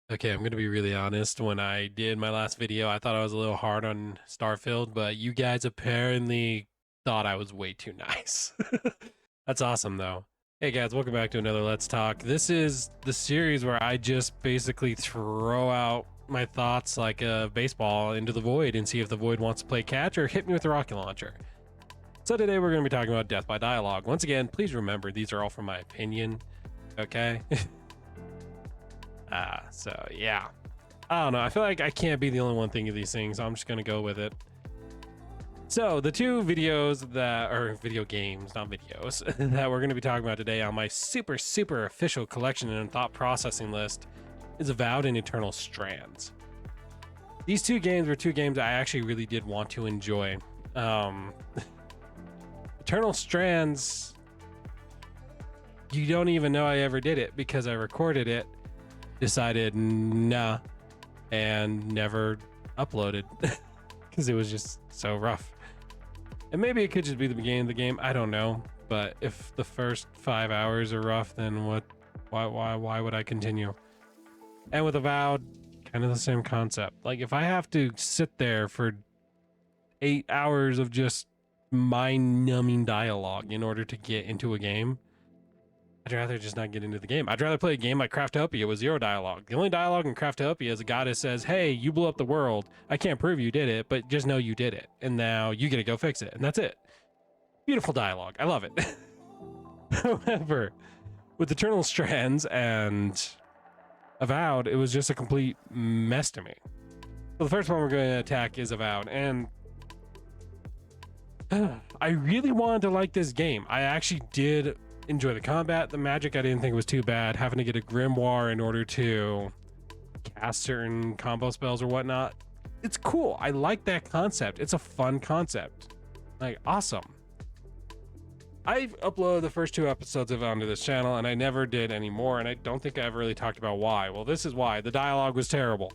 Okay, I'm gonna be really honest. When I did my last video, I thought I was a little hard on Starfield, but you guys apparently thought I was way too nice. That's awesome, though. Hey guys, welcome back to another Let's Talk. This is the series where I just basically throw out my thoughts like a baseball into the void and see if the void wants to play catch or hit me with a rocket launcher. So today we're going to be talking about death by dialogue. Once again, please remember these are all from my opinion, okay? So yeah. I don't know. I feel like I can't be the only one thinking of these things, so I'm just gonna go with it. So the two videos that are video games, not videos, that we're gonna be talking about today on my super official collection and thought processing list is Avowed and Eternal Strands. These two games were two games I actually really did want to enjoy. Eternal Strands, you don't even know I ever did it because I recorded it, decided nah, and never uploaded because it was just so rough. And maybe it could just be the beginning of the game, I don't know, but if the first 5 hours are rough, then why would I continue? And with Avowed, kind of the same concept. Like, if I have to sit there for 8 hours of just mind-numbing dialogue in order to get into a game, I'd rather just not get into the game. I'd rather play a game like Craftopia with zero dialogue. The only dialogue in Craftopia is a goddess says, hey, you blew up the world. I can't prove you did it, but just know you did it. And now you gotta go fix it. And that's it. Beautiful dialogue. I love it. However, with Eternal Strands and Avowed, it was just a complete mess to me. So the first one we're going to attack is Avowed. And I really wanted to like this game. I actually did enjoy the combat, the magic. I didn't think it was too bad. Having to get a grimoire in order to cast certain combo spells or whatnot, it's cool. I like that concept. It's a fun concept. Like, awesome. I've uploaded the first 2 episodes of it onto this channel, and I never did any more, and I don't think I ever really talked about why. Well, this is why. The dialogue was terrible.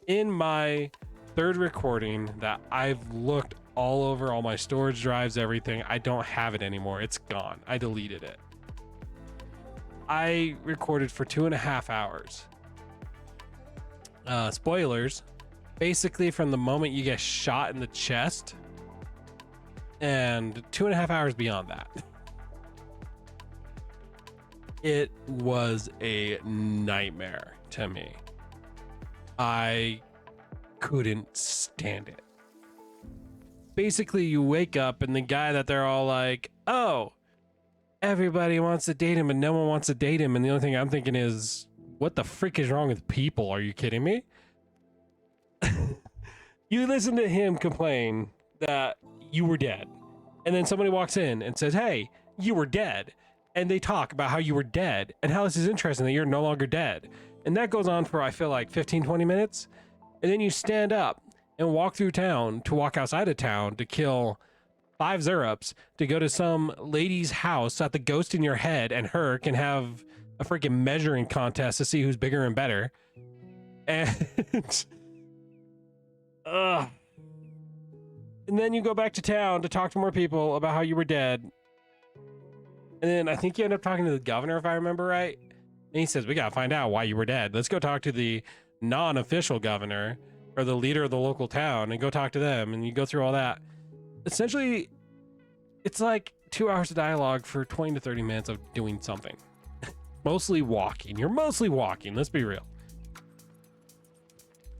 In my third recording that I've looked all over all my storage drives, everything, I don't have it anymore. It's gone. I deleted it. I recorded for 2.5 hours. Spoilers, basically from the moment you get shot in the chest and 2.5 hours beyond that. It was a nightmare to me. I couldn't stand it. Basically, you wake up and the guy that they're all like, oh, everybody wants to date him and no one wants to date him. And the only thing I'm thinking is, what the frick is wrong with people? Are you kidding me? You listen to him complain that you were dead. And then somebody walks in and says, hey, you were dead. And they talk about how you were dead and how this is interesting that you're no longer dead. And that goes on for, I feel like 15, 20 minutes. And then you stand up and walk through town to walk outside of town to kill 5 Zerups to go to some lady's house that the ghost in your head and her can have a freaking measuring contest to see who's bigger and better. And and then you go back to town to talk to more people about how you were dead. And then I think you end up talking to the governor, if I remember right. And he says, we gotta find out why you were dead. Let's go talk to the non-official governor or the leader of the local town and go talk to them. And you go through all that. Essentially, it's like 2 hours of dialogue for 20 to 30 minutes of doing something. Mostly walking. You're mostly walking, let's be real.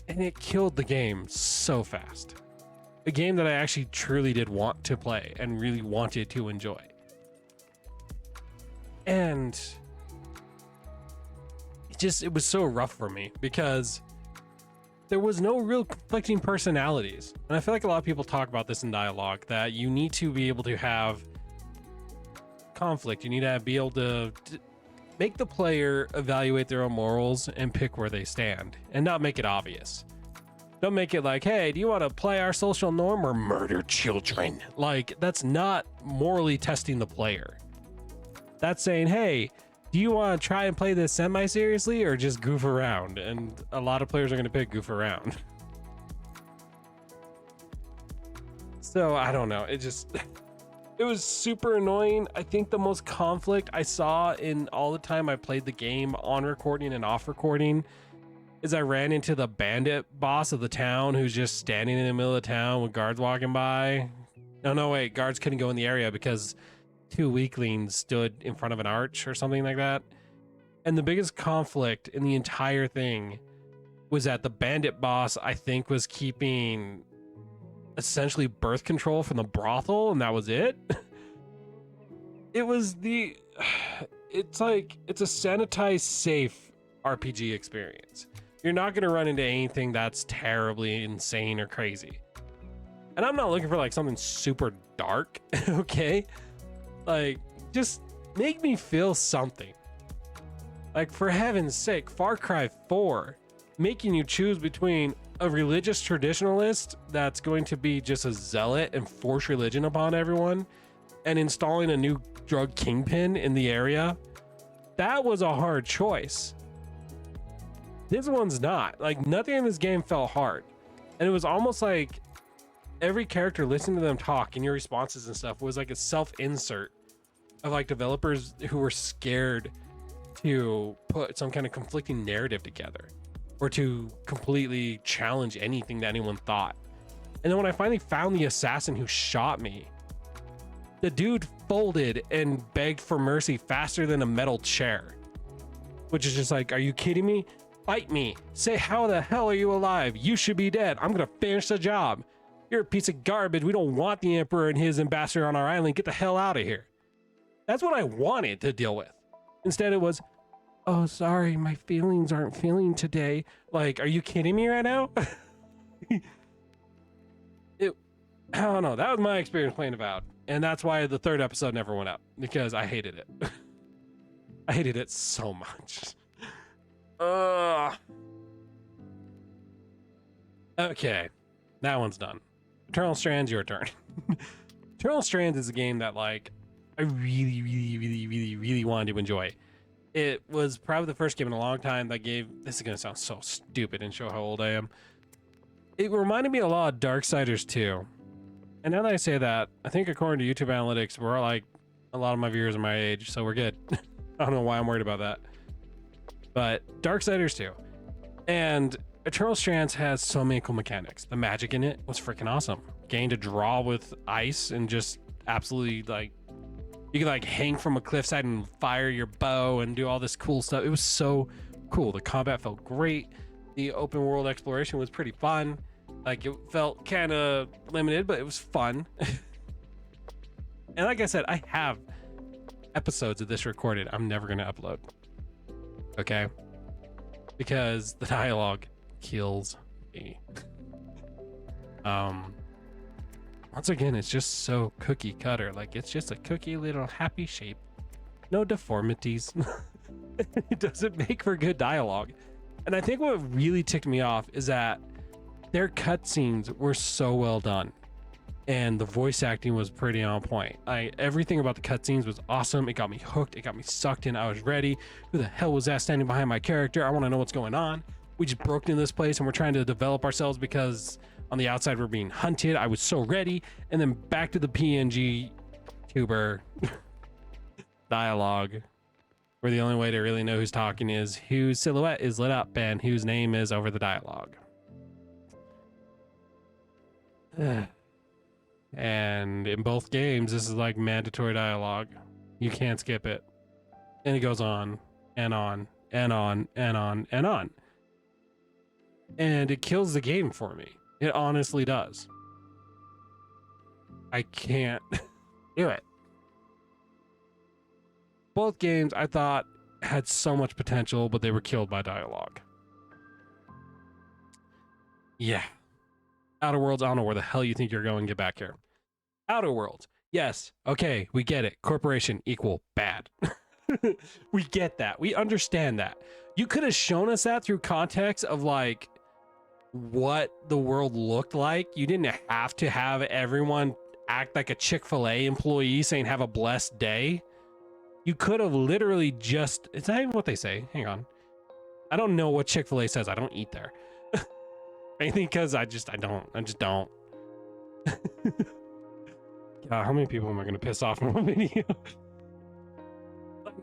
And it killed the game so fast. A game that I actually truly did want to play and really wanted to enjoy. And it was so rough for me because there was no real conflicting personalities. And I feel like a lot of people talk about this in dialogue, that you need to be able to have conflict. You need to be able to make the player evaluate their own morals and pick where they stand and not make it obvious. Don't make it like, hey, do you want to play our social norm or murder children? Like, that's not morally testing the player. That's saying, hey, do you want to try and play this semi-seriously or just goof around? And a lot of players are going to pick goof around. So I don't know. It just, It was super annoying. I think the most conflict I saw in all the time I played the game on recording and off recording is I ran into the bandit boss of the town who's just standing in the middle of the town with guards walking by. No, wait, guards couldn't go in the area because two weaklings stood in front of an arch or something like that. And the biggest conflict in the entire thing was that the bandit boss, I think, was keeping essentially birth control from the brothel, and that was it. It's like, it's a sanitized, safe RPG experience. You're not going to run into anything that's terribly insane or crazy. And I'm not looking for like something super dark, okay? Like, just make me feel something. Like, for heaven's sake, Far Cry 4, making you choose between a religious traditionalist that's going to be just a zealot and force religion upon everyone, and installing a new drug kingpin in the area. That was a hard choice. This one's not. Like, nothing in this game felt hard. And it was almost like every character, listening to them talk and your responses and stuff was like a self-insert of like developers who were scared to put some kind of conflicting narrative together or to completely challenge anything that anyone thought. And then when I finally found the assassin who shot me, the dude folded and begged for mercy faster than a metal chair, which is just like, are you kidding me? Fight me. Say, how the hell are you alive? You should be dead. I'm gonna finish the job. You're a piece of garbage. We don't want the emperor and his ambassador on our island. Get the hell out of here. That's what I wanted to deal with. Instead it was, oh, sorry, my feelings aren't feeling today. Like, are you kidding me right now? I don't know. That was my experience playing Avowed. And that's why the third episode never went up, because I hated it. I hated it so much. Okay, that one's done. Eternal Strands, your turn. Eternal Strands is a game that, like, I really wanted to enjoy. It was probably the first game in a long time that gave, this is gonna sound so stupid and show how old I am. It reminded me a lot of Darksiders 2. And now that I say that, I think according to YouTube analytics, we're like, a lot of my viewers are my age, so we're good. I don't know why I'm worried about that. But Darksiders 2. And Eternal Strands has so many cool mechanics. The magic in it was freaking awesome. Getting to draw with ice and just absolutely, like, you could like hang from a cliffside and fire your bow and do all this cool stuff. It was so cool. The combat felt great. The open world exploration was pretty fun. Like, it felt kind of limited, but it was fun. And like I said, I have episodes of this recorded. I'm never going to upload. Okay? Because the dialogue kills me. Once again, it's just so cookie cutter. Like, it's just a cookie little happy shape. No deformities. It doesn't make for good dialogue. And I think what really ticked me off is that their cutscenes were so well done. And the voice acting was pretty on point. Everything about the cutscenes was awesome. It got me hooked. It got me sucked in. I was ready. Who the hell was that standing behind my character? I want to know what's going on. We just broke into this place and we're trying to develop ourselves because on the outside we're being hunted. I was so ready. And then back to the PNG tuber dialogue, where the only way to really know who's talking is whose silhouette is lit up and whose name is over the dialogue. And in both games, this is like mandatory dialogue. You can't skip it. And it goes on and on and on and on and on. And it kills the game for me. It honestly does. I can't do it. Both games I thought had so much potential, but they were killed by dialogue. Yeah. Outer Worlds, I don't know where the hell you think you're going. Get back here. Outer Worlds. Yes. Okay. We get it. Corporation equal bad. We get that. We understand that. You could have shown us that through context of like what the world looked like. You didn't have to have everyone act like a Chick-fil-A employee saying have a blessed day. You could have literally just, it's not even what they say. Hang on. I don't know what Chick-fil-A says. I don't eat there. Anything because I just don't. God, how many people am I going to piss off in one video? Like,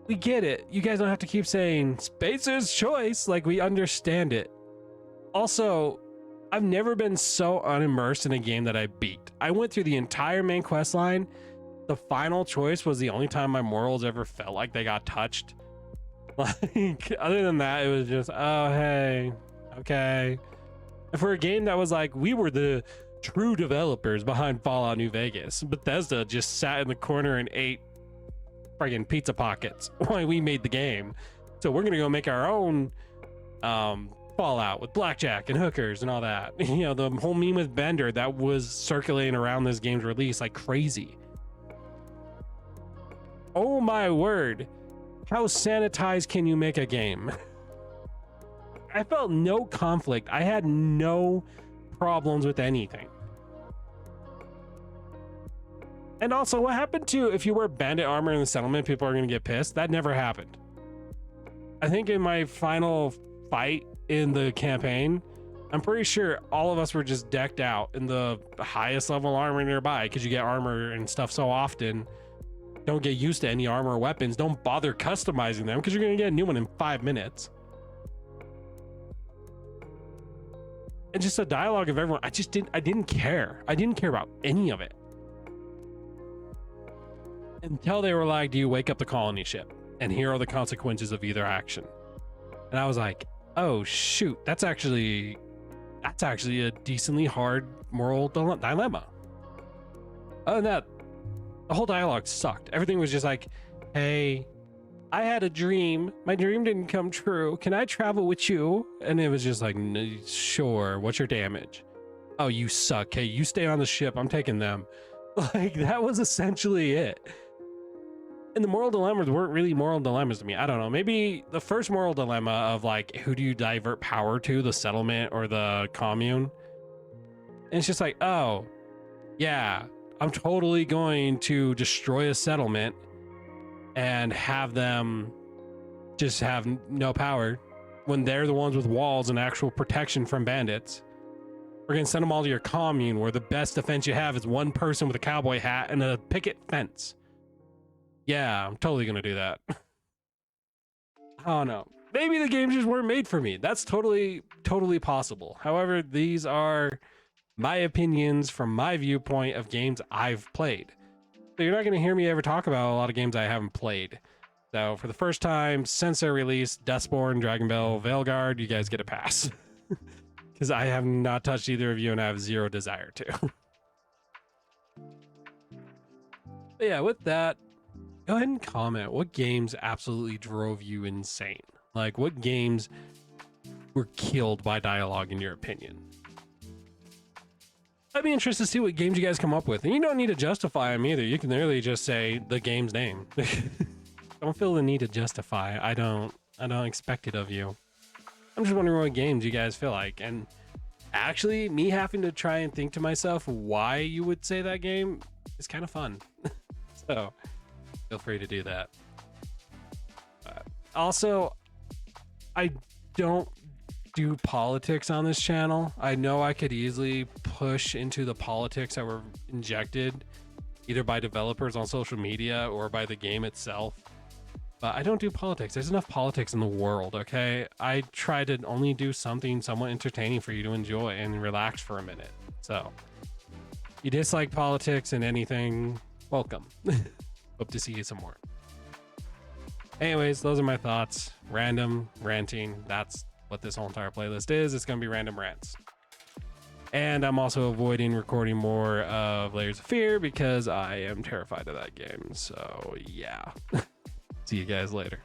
we get it. You guys don't have to keep saying Spacer's choice. Like, we understand it. Also, I've never been so unimmersed in a game that I beat. I went through the entire main quest line. The final choice was the only time my morals ever felt like they got touched. Like, other than that, it was just, oh, hey, okay. And for a game that was like, we were the true developers behind Fallout New Vegas, Bethesda just sat in the corner and ate friggin' pizza pockets while we made the game. So we're gonna go make our own Fallout with blackjack and hookers and all that. You know, the whole meme with Bender that was circulating around this game's release like crazy. Oh my word. How sanitized can you make a game? I felt no conflict. I had no problems with anything. And also, what happened to if you wear bandit armor in the settlement, people are going to get pissed? That never happened. I think in my final fight in the campaign, I'm pretty sure all of us were just decked out in the highest level armor nearby because you get armor and stuff so often. Don't get used to any armor or weapons. Don't bother customizing them because you're going to get a new one in 5 minutes. And just the dialogue of everyone, I didn't care. I didn't care about any of it. Until they were like, do you wake up the colony ship? And here are the consequences of either action. And I was like, oh shoot, that's actually a decently hard moral dilemma. Other than that, the whole dialogue sucked. Everything was just like, hey, I had a dream. My dream didn't come true. Can I travel with you? And it was just like, sure. What's your damage? Oh, you suck. Hey, you stay on the ship. I'm taking them. Like, that was essentially it. And the moral dilemmas weren't really moral dilemmas to me. I don't know. Maybe the first moral dilemma of like, who do you divert power to, the settlement or the commune? And it's just like, oh, yeah, I'm totally going to destroy a settlement and have them just have no power when they're the ones with walls and actual protection from bandits. We're going to send them all to your commune where the best defense you have is one person with a cowboy hat and a picket fence. Yeah, I'm totally going to do that. I don't know. Maybe the games just weren't made for me. That's totally possible. However, these are my opinions from my viewpoint of games I've played. So you're not going to hear me ever talk about a lot of games I haven't played. So for the first time since their release, Deathborn, Dragon Bell, Veilguard, you guys get a pass. Because I have not touched either of you and I have zero desire to. But yeah, with that, go ahead and comment what games absolutely drove you insane. Like, what games were killed by dialogue in your opinion? I'd be interested to see what games you guys come up with. And you don't need to justify them either. You can literally just say the game's name. Don't feel the need to justify. I don't expect it of you. I'm just wondering what games you guys feel like. And actually, me having to try and think to myself why you would say that game is kind of fun. So feel free to do that. Also, I don't do politics on this channel. I know I could easily push into the politics that were injected either by developers on social media or by the game itself, but I don't do politics. There's enough politics in the world, okay? I try to only do something somewhat entertaining for you to enjoy and relax for a minute. So you dislike politics and anything, welcome. Hope to see you some more. Anyways, those are my thoughts. Random ranting. That's what this whole entire playlist is. It's going to be random rants. And I'm also avoiding recording more of Layers of Fear because I am terrified of that game. So yeah. See you guys later.